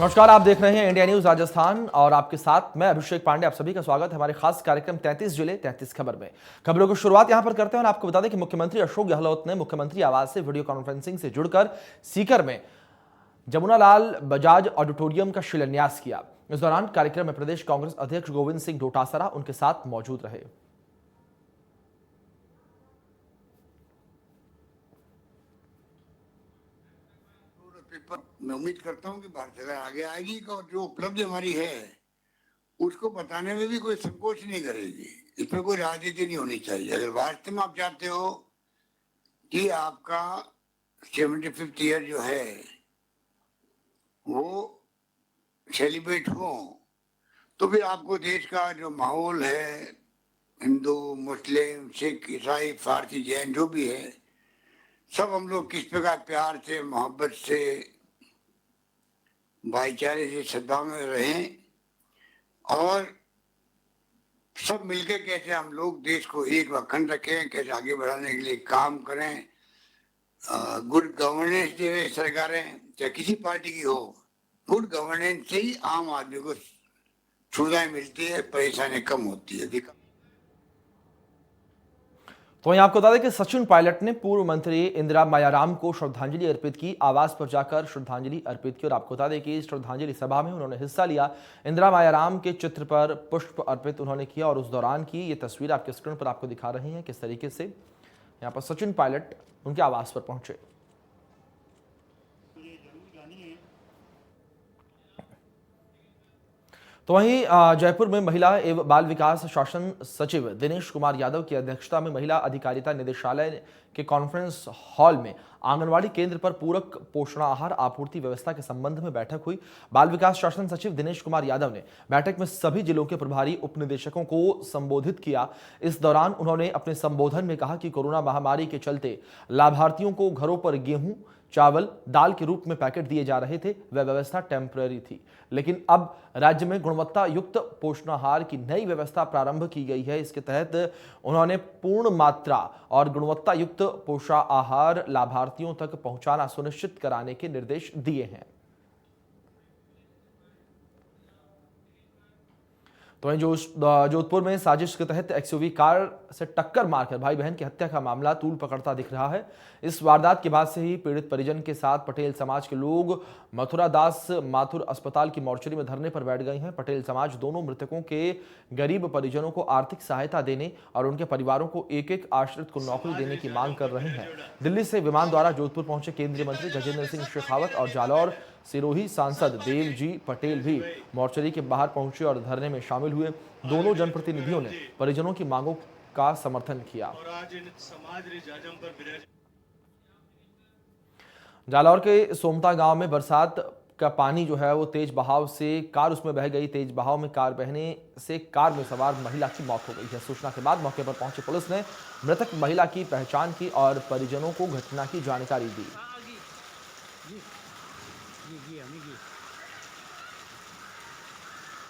नमस्कार, आप देख रहे हैं इंडिया न्यूज राजस्थान और आपके साथ मैं अभिषेक पांडे। आप सभी का स्वागत है हमारे खास कार्यक्रम 33 जिले 33 खबर में। खबरों की शुरुआत यहां पर करते हैं और आपको बता दें कि मुख्यमंत्री अशोक गहलोत ने मुख्यमंत्री आवास से वीडियो कॉन्फ्रेंसिंग से जुड़कर सीकर में जमुनालाल बजाज ऑडिटोरियम का शिलान्यास किया। इस दौरान कार्यक्रम में प्रदेश कांग्रेस अध्यक्ष गोविंद सिंह डोटासरा उनके साथ मौजूद रहे। मैं उम्मीद करता हूं कि भारत सरकार आगे आएगी और जो उपलब्धि हमारी है उसको बताने में भी कोई संकोच नहीं करेगी। इसमें कोई राजनीति नहीं होनी चाहिए। अगर वास्तव में आप चाहते हो कि आपका 75th ईयर जो है वो सेलिब्रेट हो, तो फिर आपको देश का जो माहौल है, हिंदू मुस्लिम सिख ईसाई फारसी जैन जो भी है, सब हम लोग किस प्रकार प्यार से मोहब्बत से भाईचारे से सद्भाव में रहें और सब मिलकर कैसे हम लोग देश को एक अखंड रखें, कैसे आगे बढ़ाने के लिए काम करें। गुड गवर्नेंस जो है सरकारें चाहे किसी पार्टी की हो, गुड गवर्नेंस से ही आम आदमी को सुविधाएं मिलती है, परेशानी कम होती है। तो वहीं आपको बता दें कि सचिन पायलट ने पूर्व मंत्री इंदिरा मायाराम को श्रद्धांजलि अर्पित की, आवास पर जाकर श्रद्धांजलि अर्पित की। और आपको बता दें कि इस श्रद्धांजलि सभा में उन्होंने हिस्सा लिया। इंदिरा मायाराम के चित्र पर पुष्प अर्पित उन्होंने किया और उस दौरान की ये तस्वीर आपके स्क्रीन पर आपको दिखा रही हैं किस तरीके से यहाँ पर सचिन पायलट उनके आवास पर पहुंचे। तो वहीं जयपुर में महिला एवं बाल विकास शासन सचिव दिनेश कुमार यादव की अध्यक्षता में महिला अधिकारिता निदेशालय के कॉन्फ्रेंस हॉल में आंगनवाड़ी केंद्र पर पूरक पोषण आहार आपूर्ति व्यवस्था के संबंध में बैठक हुई। बाल विकास शासन सचिव दिनेश कुमार यादव ने बैठक में सभी जिलों के प्रभारी उपनिदेशकों को संबोधित किया। इस दौरान उन्होंने अपने संबोधन में कहा कि कोरोना महामारी के चलते लाभार्थियों को घरों पर गेहूं चावल दाल के रूप में पैकेट दिए जा रहे थे, वह व्यवस्था टेम्पररी थी, लेकिन अब राज्य में गुणवत्ता युक्त पोषणाहार की नई व्यवस्था प्रारंभ की गई है। इसके तहत उन्होंने पूर्ण मात्रा और गुणवत्ता युक्त पोषाहार लाभार्थियों तक पहुंचाना सुनिश्चित कराने के निर्देश दिए हैं। तो वहीं जोधपुर में साजिश के तहत एक्सयूवी कार से टक्कर मारकर भाई बहन की हत्या का मामला तूल पकड़ता दिख रहा है। इस वारदात के बाद से ही पीड़ित परिजन के साथ पटेल समाज के लोग मथुरा दास माथुर अस्पताल की मोर्चरी में धरने पर बैठ गए हैं। पटेल समाज दोनों मृतकों के गरीब परिजनों को आर्थिक सहायता देने और उनके परिवारों को एक एक आश्रित को नौकरी देने की मांग कर रहे हैं। दिल्ली से विमान द्वारा जोधपुर पहुंचे केंद्रीय मंत्री गजेंद्र सिंह शेखावत और जालौर सिरोही सांसद देवजी पटेल भी मोर्चरी के बाहर पहुंचे और धरने में शामिल हुए। दोनों जनप्रतिनिधियों ने परिजनों की मांगों का समर्थन किया। जालौर के सोमता गांव में बरसात का पानी जो है वो तेज बहाव से कार उसमें बह गई। तेज बहाव में कार बहने से कार में सवार महिला की मौत हो गई है। सूचना के बाद मौके पर पहुंची पुलिस ने मृतक महिला की पहचान की और परिजनों को घटना की जानकारी दी।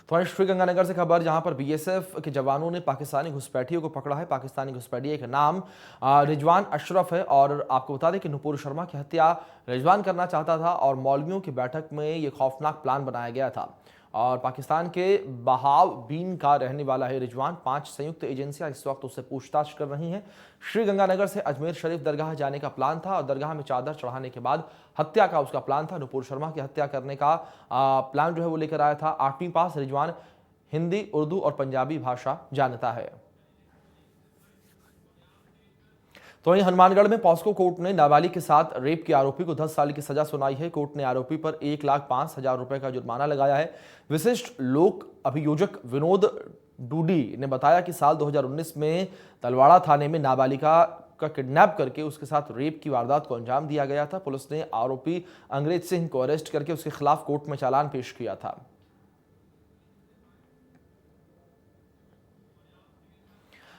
तो श्रीगंगानगर से खबर, जहां पर बीएसएफ के जवानों ने पाकिस्तानी घुसपैठियों को पकड़ा है। पाकिस्तानी घुसपैठिए का नाम रिजवान अशरफ है और आपको बता दें कि नुपुर शर्मा की हत्या रिजवान करना चाहता था और मौलवियों की बैठक में यह खौफनाक प्लान बनाया गया था। और पाकिस्तान के बहाव बीन का रहने वाला है रिजवान। 5 संयुक्त एजेंसियां इस वक्त उससे पूछताछ कर रही हैं। श्रीगंगानगर से अजमेर शरीफ दरगाह जाने का प्लान था और दरगाह में चादर चढ़ाने के बाद हत्या का उसका प्लान था। नुपुर शर्मा की हत्या करने का प्लान जो है वो लेकर आया था। 8वीं पास रिजवान हिंदी उर्दू और पंजाबी भाषा जानता है। तो वहीं हनुमानगढ़ में पॉस्को कोर्ट ने नाबालिग के साथ रेप के आरोपी को 10 साल की सजा सुनाई है। कोर्ट ने आरोपी पर 1,05,000 रुपए का जुर्माना लगाया है। विशिष्ट लोक अभियोजक विनोद डूडी ने बताया कि साल 2019 में तलवाड़ा थाने में नाबालिगा का किडनैप करके उसके साथ रेप की वारदात को अंजाम दिया गया था। पुलिस ने आरोपी अंग्रेज सिंह को अरेस्ट करके उसके खिलाफ कोर्ट में चालान पेश किया था।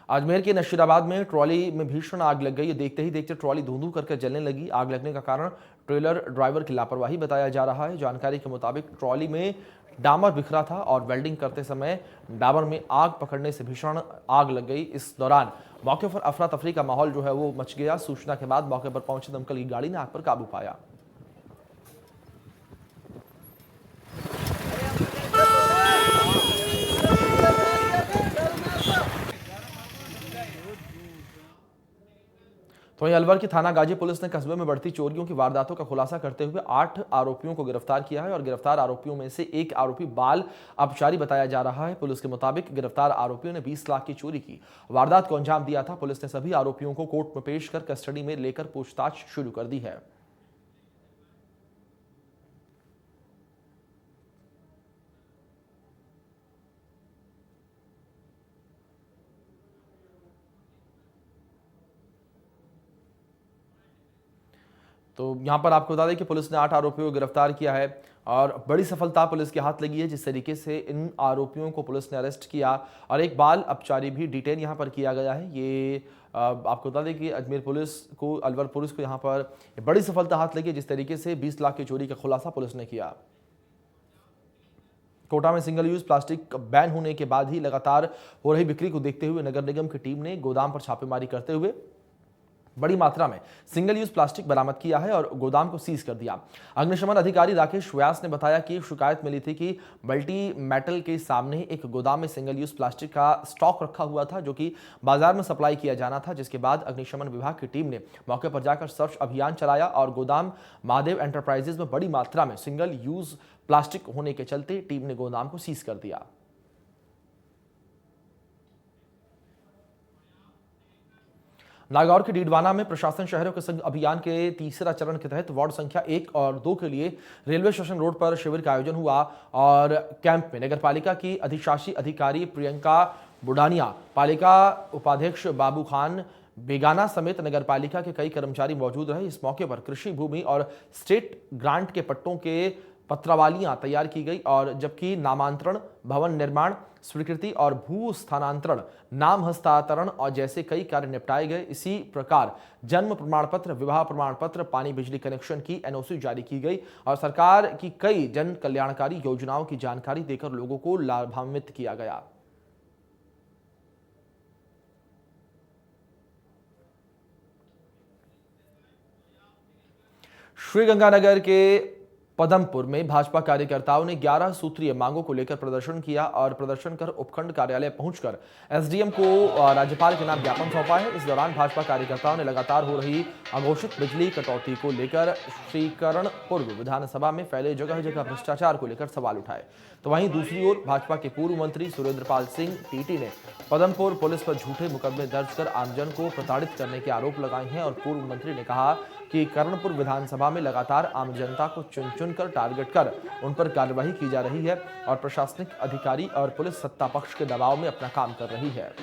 अजमेर के नशीराबाद में ट्रॉली में भीषण आग लग गई। देखते ही देखते ट्रॉली धुंधु करके जलने लगी। आग लगने का कारण ट्रेलर ड्राइवर की लापरवाही बताया जा रहा है। जानकारी के मुताबिक ट्रॉली में डामर बिखरा था और वेल्डिंग करते समय डामर में आग पकड़ने से भीषण आग लग गई। इस दौरान मौके पर अफरा तफरी का माहौल जो है वो मच गया। सूचना के बाद मौके पर पहुंची दमकल की गाड़ी ने आग पर काबू पाया। तो वहीं अलवर की थाना गाजी पुलिस ने कस्बे में बढ़ती चोरियों की वारदातों का खुलासा करते हुए 8 आरोपियों को गिरफ्तार किया है और गिरफ्तार आरोपियों में से एक आरोपी बाल अपचारी बताया जा रहा है। पुलिस के मुताबिक गिरफ्तार आरोपियों ने 20 लाख की चोरी की वारदात को अंजाम दिया था। पुलिस ने सभी आरोपियों को कोर्ट में पेश कर कस्टडी में लेकर पूछताछ शुरू कर दी है। तो यहां पर आपको बता दें कि पुलिस ने 8 आरोपियों को गिरफ्तार किया है और बड़ी सफलता पुलिस के हाथ लगी है। जिस तरीके से इन आरोपियों को पुलिस ने अरेस्ट किया और एक बाल अपचारी भी डिटेन यहां पर किया गया है। ये आपको बता दें कि अजमेर पुलिस को, अलवर पुलिस को यहां पर बड़ी सफलता हाथ लगी है। जिस तरीके से 20 लाख की चोरी का खुलासा पुलिस ने किया। कोटा में सिंगल यूज प्लास्टिक बैन होने के बाद ही लगातार हो रही बिक्री को देखते हुए नगर निगम की टीम ने गोदाम पर छापेमारी करते हुए बड़ी मात्रा में सिंगल यूज प्लास्टिक बरामद किया है और गोदाम को सीज कर दिया। अग्निशमन अधिकारी राकेश व्यास ने बताया कि शिकायत मिली थी कि मल्टी मेटल के सामने एक गोदाम में सिंगल यूज प्लास्टिक का स्टॉक रखा हुआ था जो कि बाजार में सप्लाई किया जाना था। जिसके बाद अग्निशमन विभाग की टीम ने मौके पर जाकर सर्च अभियान चलाया और गोदाम महादेव एंटरप्राइजेज में बड़ी मात्रा में सिंगल यूज प्लास्टिक होने के चलते टीम ने गोदाम को सीज कर दिया। नागौर के डीडवाना में प्रशासन शहरों के संग अभियान के तीसरा चरण के तहत वार्ड संख्या 1 और 2 के लिए रेलवे स्टेशन रोड पर शिविर का आयोजन हुआ और कैंप में नगरपालिका की अधिशासी अधिकारी प्रियंका बुडानिया, पालिका उपाध्यक्ष बाबू खान बेगाना समेत नगरपालिका के कई कर्मचारी मौजूद रहे। इस मौके पर कृषि भूमि और स्टेट ग्रांट के पट्टों के पत्रावलियां तैयार की गई और जबकि नामांतरण, भवन निर्माण स्वीकृति और भू स्थानांतरण, नाम हस्तांतरण और जैसे कई कार्य निपटाए गए। इसी प्रकार जन्म प्रमाण पत्र, विवाह प्रमाण पत्र, पानी बिजली कनेक्शन की एनओसी जारी की गई और सरकार की कई जन कल्याणकारी योजनाओं की जानकारी देकर लोगों को लाभान्वित किया गया। श्रीगंगानगर के पदमपुर में भाजपा कार्यकर्ताओं ने 11 सूत्रीय मांगों को लेकर प्रदर्शन किया और प्रदर्शन कर उपखंड कार्यालय पहुंचकर एसडीएम को राज्यपाल के नाम ज्ञापन सौंपा है। इस दौरान भाजपा कार्यकर्ताओं ने लगातार हो रही अघोषित बिजली कटौती को लेकर श्रीकरणपुर विधानसभा में फैले जगह जगह भ्रष्टाचार को लेकर सवाल उठाए। तो वहीं दूसरी ओर भाजपा के पूर्व मंत्री सुरेंद्रपाल सिंह टीटी ने पदमपुर पुलिस पर झूठे मुकदमे दर्ज कर आमजन को प्रताड़ित करने के आरोप लगाए हैं और पूर्व मंत्री ने कहा कि करणपुर विधानसभा में लगातार आम जनता को चुन चुन कर टारगेट कर उन पर कार्रवाई की जा रही है और प्रशासनिक अधिकारी और पुलिस सत्ता पक्ष के दबाव में अपना काम कर रही है।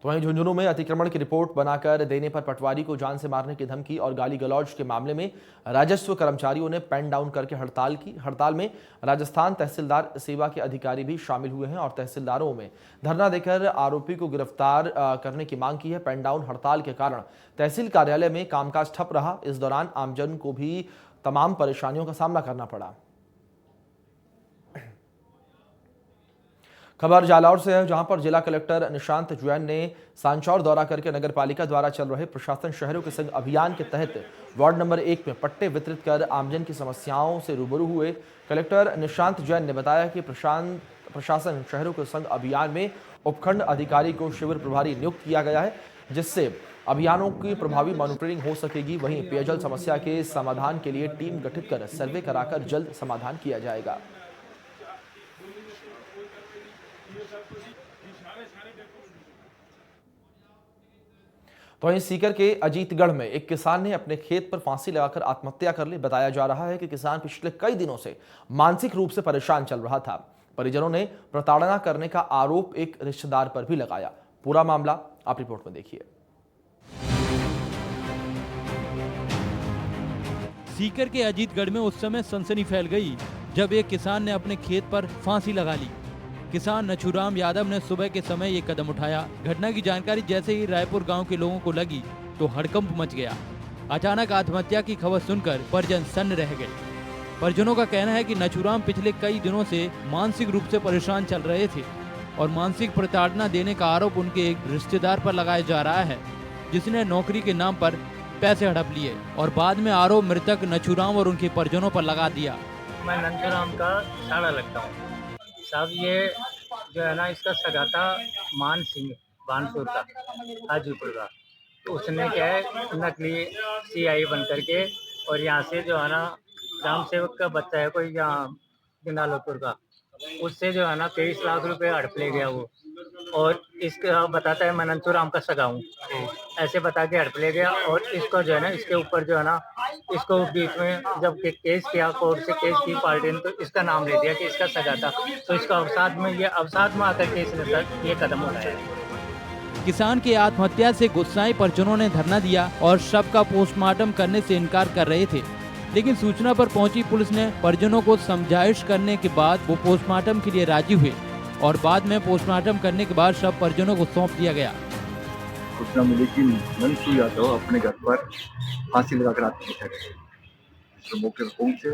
तो वहीं झुंझुनू में अतिक्रमण की रिपोर्ट बनाकर देने पर पटवारी को जान से मारने की धमकी और गाली गलौज के मामले में राजस्व कर्मचारियों ने पेन डाउन करके हड़ताल की। हड़ताल में राजस्थान तहसीलदार सेवा के अधिकारी भी शामिल हुए हैं और तहसीलदारों में धरना देकर आरोपी को गिरफ्तार करने की मांग की है। पेन डाउन हड़ताल के कारण तहसील कार्यालय में कामकाज ठप रहा। इस दौरान आमजन को भी तमाम परेशानियों का सामना करना पड़ा। खबर जालौर से है, जहां पर जिला कलेक्टर निशांत जैन ने सांचौर दौरा करके नगर पालिका द्वारा चल रहे प्रशासन शहरों के संग अभियान के तहत वार्ड नंबर 1 में पट्टे वितरित कर आमजन की समस्याओं से रूबरू हुए। कलेक्टर निशांत जैन ने बताया कि प्रशासन शहरों के संग अभियान में उपखंड अधिकारी को शिविर प्रभारी नियुक्त किया गया है, जिससे अभियानों की प्रभावी मॉनिटरिंग हो सकेगी। वहीं पेयजल समस्या के समाधान के लिए टीम गठित कर सर्वे कराकर जल्द समाधान किया जाएगा। तो वहीं सीकर के अजीतगढ़ में एक किसान ने अपने खेत पर फांसी लगाकर आत्महत्या कर ली। बताया जा रहा है कि किसान पिछले कई दिनों से मानसिक रूप से परेशान चल रहा था। परिजनों ने प्रताड़ना करने का आरोप एक रिश्तेदार पर भी लगाया। पूरा मामला आप रिपोर्ट में देखिए। सीकर के अजीतगढ़ में उस समय सनसनी फैल गई जब एक किसान ने अपने खेत पर फांसी लगा ली। किसान नछूराम यादव ने सुबह के समय ये कदम उठाया। घटना की जानकारी जैसे ही रायपुर गांव के लोगों को लगी तो हड़कंप मच गया। अचानक आत्महत्या की खबर सुनकर परिजन सन्न रह गए। परिजनों का कहना है कि नछूराम पिछले कई दिनों से मानसिक रूप से परेशान चल रहे थे और मानसिक प्रताड़ना देने का आरोप उनके एक रिश्तेदार पर लगाया जा रहा है, जिसने नौकरी के नाम पर पैसे हड़प लिए और बाद में आरोप मृतक नछूराम और उनके परिजनों पर लगा दिया। मैं नंदूराम का शाना लगता हूँ साहब। ये जो है ना इसका सगा था मान सिंह बानसूर का, हाजीपुर का। तो उसने क्या है नकली सीआई बन करके और यहाँ से जो है ना राम सेवक का बच्चा है कोई यहाँ दिनालोपुर का, उससे जो है ना 23 लाख रुपए हड़प ले गया वो। और इसका बताता है मैं नंचूराम का सगा हूँ, ऐसे बता के हड़प ले गया। और इसको जो है ना इसके ऊपर जो है ना इसको बीच में जब केस किया, कोर्ट से केस की पार्टी ने, तो इसका नाम ले दिया कि इसका सगा था। तो इसको अवसाद में आकर के इसने ये कदम उठाया। किसान के आत्महत्या से गुस्साए परिजनों ने धरना दिया और शव का पोस्टमार्टम करने से इनकार कर रहे थे, लेकिन सूचना पर पहुंची पुलिस ने परिजनों को समझाइश करने के बाद वो पोस्टमार्टम के लिए राजी हुए और बाद में पोस्टमार्टम करने के बाद शव परिजनों को सौंप दिया गया। सूचना मिली कि नंदू यादव अपने घर पर फांसी लगाकर आत्महत्या की। तो मौके पर पहुंचे,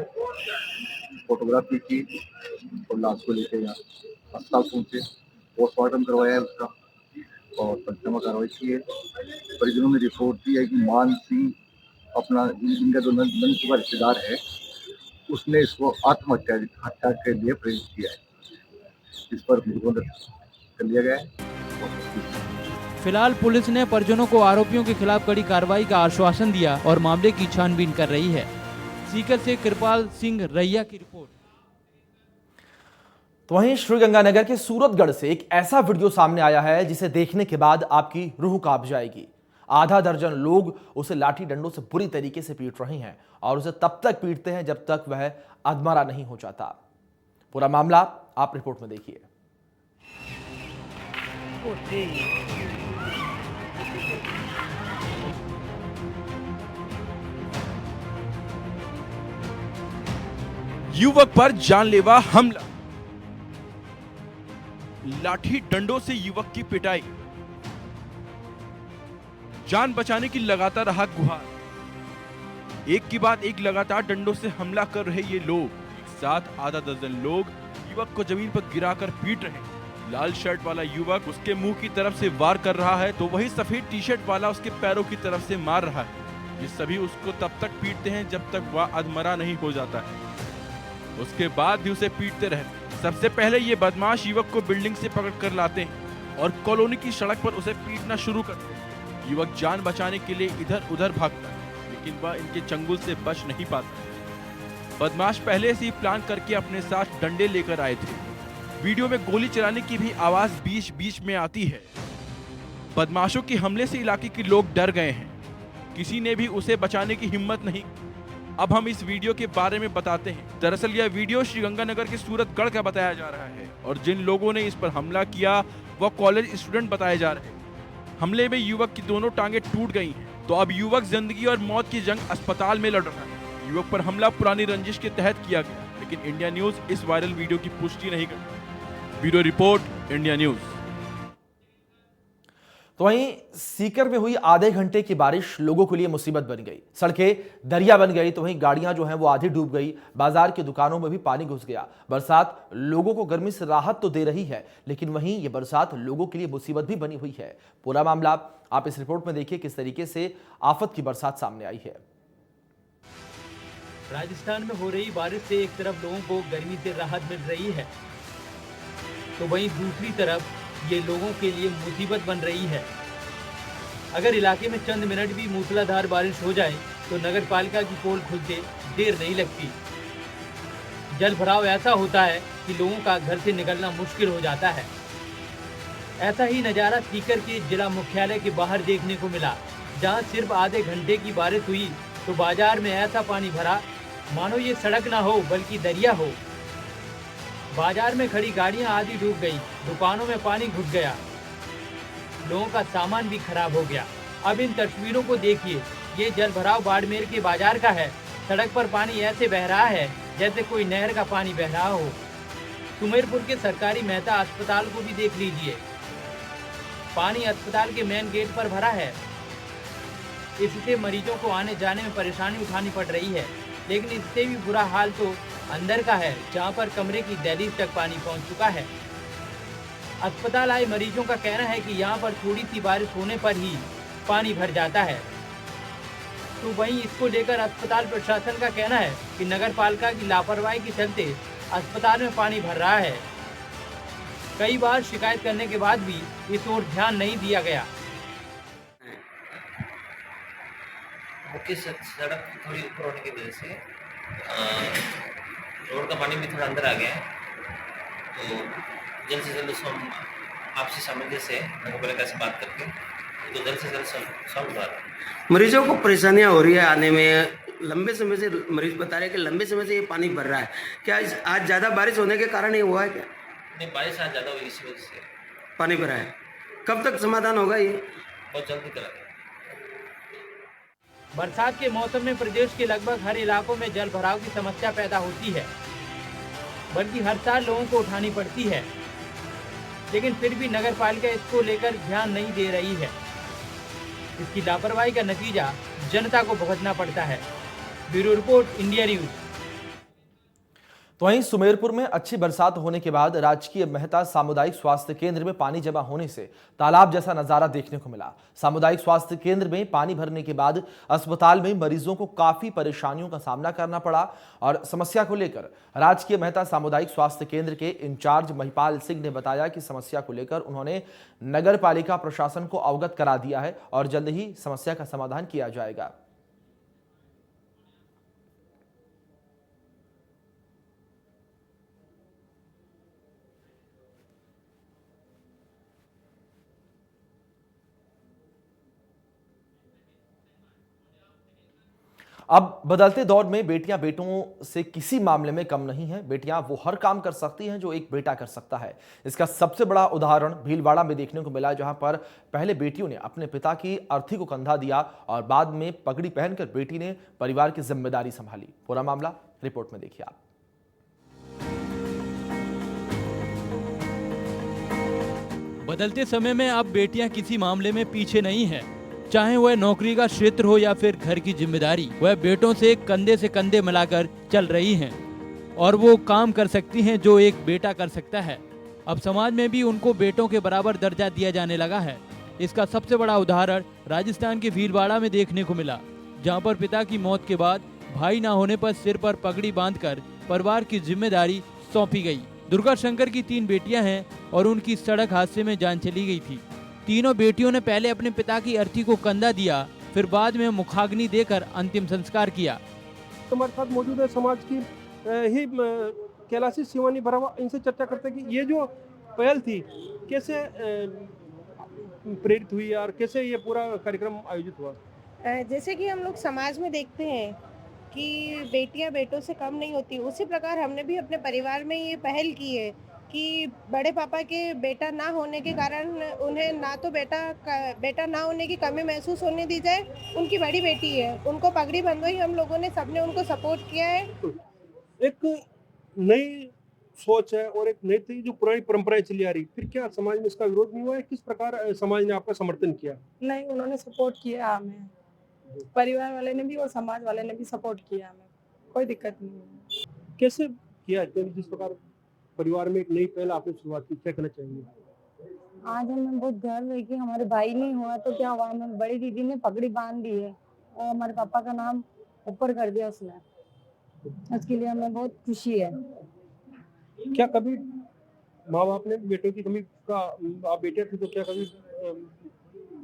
फोटोग्राफी की और लाश को लेकर यहाँ अस्पताल पहुंचे, पोस्टमार्टम करवाया है उसका और पंचनामा कार्रवाई की है। परिजनों ने रिपोर्ट दी है कि मान सिंह अपना इनका जो नंदू का रिश्तेदार है उसने इसको हत्या के लिए प्रेरित किया है। इस पर मुकदमा कर लिया गया है। फिलहाल पुलिस ने परिजनों को आरोपियों के खिलाफ कड़ी कार्रवाई का आश्वासन दिया और मामले की छानबीन कर रही है। सीकर से कृपाल सिंह रैया की रिपोर्ट। तो वहीं श्रीगंगानगर के सूरतगढ़ से एक ऐसा वीडियो सामने आया है जिसे देखने के बाद आपकी रूह कांप जाएगी। आधा दर्जन लोग उसे लाठी डंडों से बुरी तरीके से पीट रहे हैं और उसे तब तक पीटते हैं जब तक वह अधमरा नहीं हो जाता। पूरा मामला आप रिपोर्ट में देखिए। युवक पर जानलेवा हमला, लाठी डंडों से युवक की पिटाई, जान बचाने की लगातार रहा गुहार। एक के बाद एक लगातार डंडों से हमला कर रहे ये लोग, एक साथ आधा दर्जन लोग युवक को जमीन पर गिराकर पीट रहे हैं। लाल शर्ट वाला युवक उसके मुंह की तरफ से वार कर रहा है तो वही सफेद टी शर्ट वाला उसके पैरों की तरफ से मार रहा है। ये सभी उसको तब तक पीटते हैं जब तक वह अधमरा नहीं हो जाता है, उसके बाद भी उसे पीटते रहते। सबसे पहले ये बदमाश युवक को बिल्डिंग से पकड़ कर लाते हैं और कॉलोनी की सड़क पर उसे पीटना शुरू करते हैं। युवक जान बचाने के लिए इधर उधर भागता है लेकिन वह इनके चंगुल से बच नहीं पाता। बदमाश पहले से ही प्लान करके अपने साथ डंडे लेकर आए थे। वीडियो में गोली चलाने की भी आवाज बीच बीच में आती है। बदमाशों के हमले से इलाके के लोग डर गए हैं, किसी ने भी उसे बचाने की हिम्मत नहीं। अब हम इस वीडियो के बारे में बताते हैं। दरअसल यह वीडियो श्रीगंगानगर के सूरतगढ़ का बताया जा रहा है और जिन लोगों ने इस पर हमला किया वह कॉलेज स्टूडेंट बताए जा रहे हैं। हमले में युवक की दोनों टांगे टूट गई हैं, तो अब युवक जिंदगी और मौत की जंग अस्पताल में लड़ रहा है। युवक पर हमला पुरानी रंजिश के तहत किया गया, लेकिन इंडिया न्यूज इस वायरल वीडियो की पुष्टि नहीं करती। Bureau report, India news. तो वहीं सीकर में हुई आधे घंटे की बारिश लोगों के लिए मुसीबत बन गई। सड़कें दरिया बन गई तो वहीं गाड़ियां जो हैं वो आधी डूब गई। बाजार की दुकानों में भी पानी घुस गया। बरसात लोगों को गर्मी से राहत तो दे रही है, लेकिन वहीं ये बरसात लोगों के लिए मुसीबत भी बनी हुई है। पूरा मामला आप इस रिपोर्ट में देखिए किस तरीके से आफत की बरसात सामने आई है। राजस्थान में हो रही बारिश से एक तरफ लोगों को गर्मी से राहत मिल रही है, तो वहीं दूसरी तरफ ये लोगों के लिए मुसीबत बन रही है। अगर इलाके में चंद मिनट भी मूसलाधार बारिश हो जाए तो नगर पालिका की पोल खुलते देर नहीं लगती। जल भराव ऐसा होता है कि लोगों का घर से निकलना मुश्किल हो जाता है। ऐसा ही नज़ारा सीकर के जिला मुख्यालय के बाहर देखने को मिला, जहां सिर्फ आधे घंटे की बारिश हुई तो बाजार में ऐसा पानी भरा मानो ये सड़क ना हो बल्कि दरिया हो। बाजार में खड़ी गाड़ियां आधी डूब गई, दुकानों में पानी घुस गया, लोगों का सामान भी खराब हो गया। अब इन तस्वीरों को देखिए, ये जल भराव बाड़मेर के बाजार का है। सड़क पर पानी ऐसे बह रहा है जैसे कोई नहर का पानी बह रहा हो। सुमेरपुर के सरकारी मेहता अस्पताल को भी देख लीजिए, पानी अस्पताल के मेन गेट पर भरा है। इससे मरीजों को आने जाने में परेशानी उठानी पड़ रही है, लेकिन इससे भी बुरा हाल तो अंदर का है, जहां पर कमरे की दहलीज तक पानी पहुंच चुका है। अस्पताल आए मरीजों का कहना है कि यहां पर थोड़ी सी बारिश होने पर ही पानी भर जाता है। तो वहीं इसको लेकर अस्पताल प्रशासन का कहना है कि नगर पालिका की लापरवाही के चलते अस्पताल में पानी भर रहा है। कई बार शिकायत करने के बाद भी इस ओर ध्यान नहीं दिया गया। मुख्य सड़क थोड़ी ऊपर होने की वजह से रोड का पानी भी थोड़ा अंदर आ गया है, तो जल्द से जल्द उसको हम आपसी सामंजस्य से नगरपालिका से बात करके तो जल्द से जल्द सॉल्व करा रहे हैं। मरीजों को परेशानियां हो रही है आने में, लंबे समय से मरीज बता रहे हैं कि लंबे समय से ये पानी भर रहा है। क्या आज ज़्यादा बारिश होने के कारण ये हुआ है क्या? नहीं, बारिश आज ज़्यादा हुई इसी वजह से पानी भरा है। कब तक समाधान होगा ये? बहुत जल्दी करा दें। बरसात के मौसम में प्रदेश के लगभग हर इलाकों में जल भराव की समस्या पैदा होती है, बल्कि हर साल लोगों को उठानी पड़ती है, लेकिन फिर भी नगर पालिका इसको लेकर ध्यान नहीं दे रही है। इसकी लापरवाही का नतीजा जनता को भुगतना पड़ता है। Bureau report, India news. तो वहीं सुमेरपुर में अच्छी बरसात होने के बाद राजकीय मेहता सामुदायिक स्वास्थ्य केंद्र में पानी जमा होने से तालाब जैसा नजारा देखने को मिला। सामुदायिक स्वास्थ्य केंद्र में पानी भरने के बाद अस्पताल में मरीजों को काफी परेशानियों का सामना करना पड़ा और समस्या को लेकर राजकीय मेहता सामुदायिक स्वास्थ्य केंद्र के इंचार्ज महिपाल सिंह ने बताया कि समस्या को लेकर उन्होंने नगर पालिका प्रशासन को अवगत करा दिया है और जल्द ही समस्या का समाधान किया जाएगा। अब बदलते दौर में बेटियां बेटों से किसी मामले में कम नहीं हैं। बेटियां वो हर काम कर सकती हैं जो एक बेटा कर सकता है। इसका सबसे बड़ा उदाहरण भीलवाड़ा में देखने को मिला, जहां पर पहले बेटियों ने अपने पिता की अर्थी को कंधा दिया और बाद में पगड़ी पहनकर बेटी ने परिवार की जिम्मेदारी संभाली। पूरा मामला रिपोर्ट में देखिए आप। बदलते समय में अब बेटियां किसी मामले में पीछे नहीं है, चाहे वह नौकरी का क्षेत्र हो या फिर घर की जिम्मेदारी, वह बेटों से कंधे मिलाकर चल रही हैं और वो काम कर सकती हैं जो एक बेटा कर सकता है। अब समाज में भी उनको बेटों के बराबर दर्जा दिया जाने लगा है। इसका सबसे बड़ा उदाहरण राजस्थान के भीलवाड़ा में देखने को मिला, जहां पर पिता की मौत के बाद भाई ना होने पर सिर पर पगड़ी बांधकर परिवार की जिम्मेदारी सौंपी गई। दुर्गा शंकर की 3 बेटियां हैं और उनकी सड़क हादसे में जान चली गई थी। तीनों बेटियों ने पहले अपने पिता की अर्थी को कंधा दिया, फिर बाद में मुखाग्नि देकर अंतिम संस्कार किया। हमारे साथ मौजूद है समाज की ही कैलाशी शिवानी बरावा, इनसे चर्चा करते हैं कि ये जो पहल थी कैसे प्रेरित हुई और कैसे ये पूरा कार्यक्रम आयोजित हुआ। जैसे कि हम लोग समाज में देखते हैं कि बेटियां बेटों से कम नहीं होती, उसी प्रकार हमने भी अपने परिवार में ये पहल की है कि बड़े पापा के बेटा ना होने के कारण उन्हें ना तो बेटा ना होने की कमी महसूस होने दी जाए। उनकी बड़ी बेटी है, उनको पगड़ी बंधवाई, हम लोगों ने सबने उनको सपोर्ट किया है। एक नई सोच है और एक नई थी जो पुरानी परंपराएं चली आ रही, फिर क्या समाज में इसका विरोध नहीं हुआ है? किस प्रकार समाज ने आपका समर्थन किया? नहीं, उन्होंने सपोर्ट किया हमें, परिवार वाले ने भी और समाज वाले ने भी सपोर्ट किया हमें, कोई दिक्कत नहीं है। कैसे किया जिस प्रकार परिवार में एक नई पहल आपने शुरुआत की, क्या कहना चाहेंगे? आज हमें बहुत गर्व है कि हमारे भाई नहीं हुआ तो क्या हुआ, हमें बड़ी दीदी ने पगड़ी बांध दी है और हमारे पापा का नाम ऊपर कर दिया उसने, उसके लिए हमें बहुत खुशी है। क्या कभी माँ बाप ने बेटों की कमी का, आप बेटे थे तो क्या कभी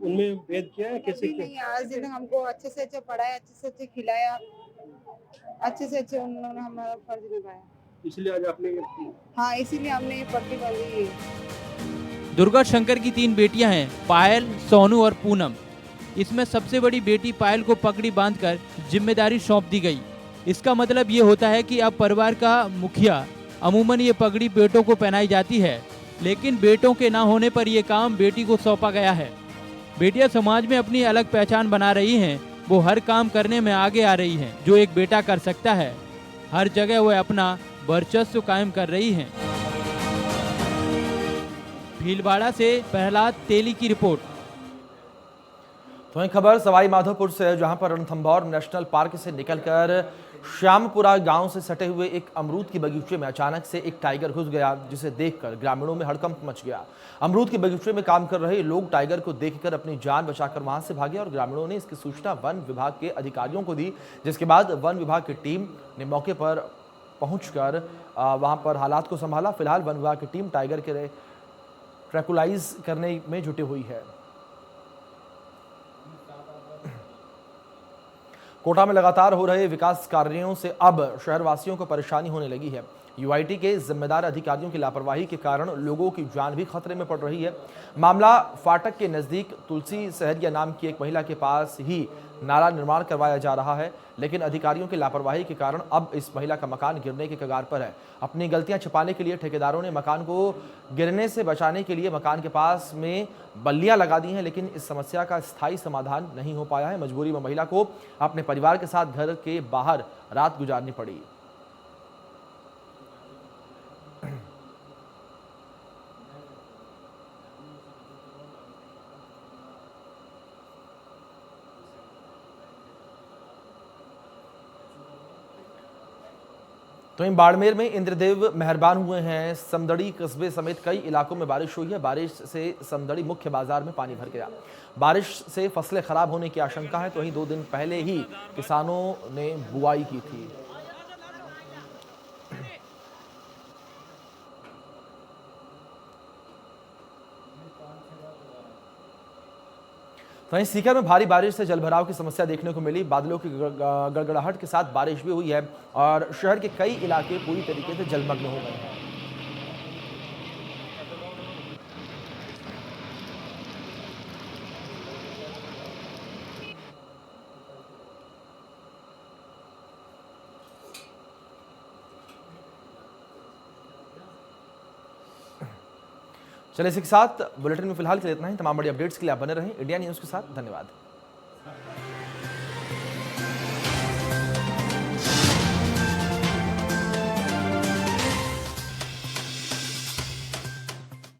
उनमें भेद किया है? कैसे किया? नहीं, आज दिन हमको अच्छे से अच्छे पढ़ाया, अच्छे से अच्छे खिलाया, अच्छे से अच्छे उन्होंने हमारा फर्ज निभाया, इसलिए आज आपने हाँ इसीलिए हमने ये पगड़ी बांधी है। दुर्गा शंकर की 3 बेटियां हैं, पायल, सोनू और पूनम। इसमें सबसे बड़ी बेटी पायल को पगड़ी बांधकर जिम्मेदारी सौंप दी गई। इसका मतलब ये होता है कि अब परिवार का मुखिया। अमूमन ये पगड़ी बेटों को पहनाई जाती है, लेकिन बेटों के ना होने पर यह काम बेटी को सौंपा गया है। बेटियां समाज में अपनी अलग पहचान बना रही हैं, वो हर काम करने में आगे आ रही हैं जो एक बेटा कर सकता है। हर जगह वह अपना वर्चस्व कायम कर रही हैं। भीलवाड़ा से प्रहलाद तेली की रिपोर्ट। तो वहीं खबर सवाई माधोपुर से, जहां पर रणथंभौर नेशनल पार्क से निकलकर श्यामपुरा गांव से सटे हुए एक अमरूद के बगीचे में अचानक से एक टाइगर घुस गया, जिसे देखकर ग्रामीणों में हड़कंप मच गया। अमरूद के बगीचे में काम कर रहे लोग टाइगर को देखकर अपनी जान बचाकर वहां से भागे और ग्रामीणों ने इसकी सूचना वन विभाग के अधिकारियों को दी, जिसके बाद वन विभाग की टीम ने मौके पर पहुंचकर वहां पर हालात को संभाला। फिलहाल वन विभाग की टीम टाइगर के ट्रैकुलाइज करने में जुटी हुई है। कोटा में लगातार हो रहे विकास कार्यों से अब शहरवासियों को परेशानी होने लगी है। यूआईटी के जिम्मेदार अधिकारियों की लापरवाही के कारण लोगों की जान भी खतरे में पड़ रही है। मामला फाटक के नजदीक तुलसी सहरिया नाम की एक महिला के पास ही नाला निर्माण करवाया जा रहा है, लेकिन अधिकारियों की लापरवाही के कारण अब इस महिला का मकान गिरने के कगार पर है। अपनी गलतियां छिपाने के लिए ठेकेदारों ने मकान को गिरने से बचाने के लिए मकान के पास में बल्लियां लगा दी हैं, लेकिन इस समस्या का स्थायी समाधान नहीं हो पाया है। मजबूरी में महिला को अपने परिवार के साथ घर के बाहर रात गुजारनी पड़ी। तो इन बाड़मेर में इंद्रदेव मेहरबान हुए हैं। समदड़ी कस्बे समेत कई इलाकों में बारिश हुई है। बारिश से समदड़ी मुख्य बाजार में पानी भर गया। बारिश से फसलें खराब होने की आशंका है, तो वहीं 2 दिन पहले ही किसानों ने बुआई की थी। वहीं सीकर में भारी बारिश से जलभराव की समस्या देखने को मिली। बादलों की गड़गड़ाहट के साथ बारिश भी हुई है और शहर के कई इलाके पूरी तरीके से जलमग्न हो गए हैं। चलिए इसी के साथ बुलेटिन में फिलहाल के लिए इतना ही। तमाम बड़ी अपडेट्स के लिए आप बने रहें इंडिया न्यूज़ के साथ। धन्यवाद।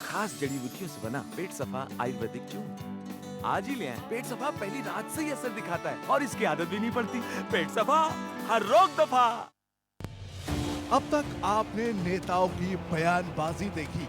खास जड़ी बूटियों से बना पेट सफा आयुर्वेदिक चूर्ण आज ही ले आए। पेट सफा पहली रात से ही असर दिखाता है और इसकी आदत भी नहीं पड़ती। पेट सफा हर रोग दफा। अब तक आपने नेताओं की बयानबाजी देखी,